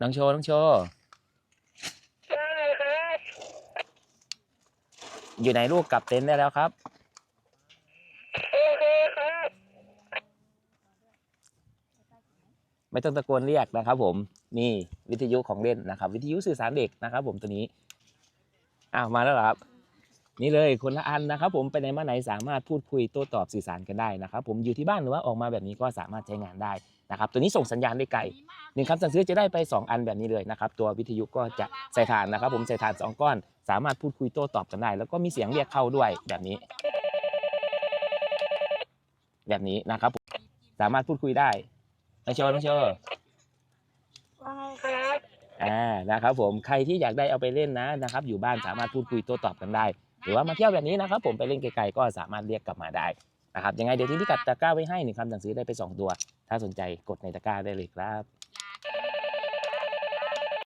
น้องโชว์น้องโชว์อยู่ไหนลูกกลับเต็นท์ได้แล้วครับไม่ต้องตะโกนเรียกนะครับผมนี่วิทยุของเล่นนะครับวิทยุสื่อสารเด็กนะครับผมตัวนี้มาแล้วเหรอครับนี่เลยคนละอันนะครับผมไปไหนมาไหนสามารถพูดคุยโต้ตอบสื่อสารกันได้นะครับผมอยู่ที่บ้านหรือว่าออกมาแบบนี้ก็สามารถใช้งานได้นะครับตัวนี้ส่งสัญญาณได้ไกล1 คำสั่งซื้อจะได้ไป2 อันแบบนี้เลยนะครับตัววิทยุก็จะใส่ถ่านนะครับผมใส่ถ่าน2 ก้อนสามารถพูดคุยโต้ตอบกันได้แล้วก็มีเสียงเรียกเข้าด้วยแบบนี้นะครับผมสามารถพูดคุยได้น้องโชว์นะครับผมใครที่อยากได้เอาไปเล่นนะครับอยู่บ้านสามารถพูดคุยโต้ตอบกันได้หรือว่ามาเที่ยวแบบนี้นะครับผมไปเล่นไกลๆก็สามารถเรียกกลับมาได้นะครับยังไงเดี๋ยวทิ้งพิกัดตะกร้าไว้ให้1 คำสั่งซื้อได้ไป2 ตัวถ้าสนใจกดในตะกร้าได้เลยครับ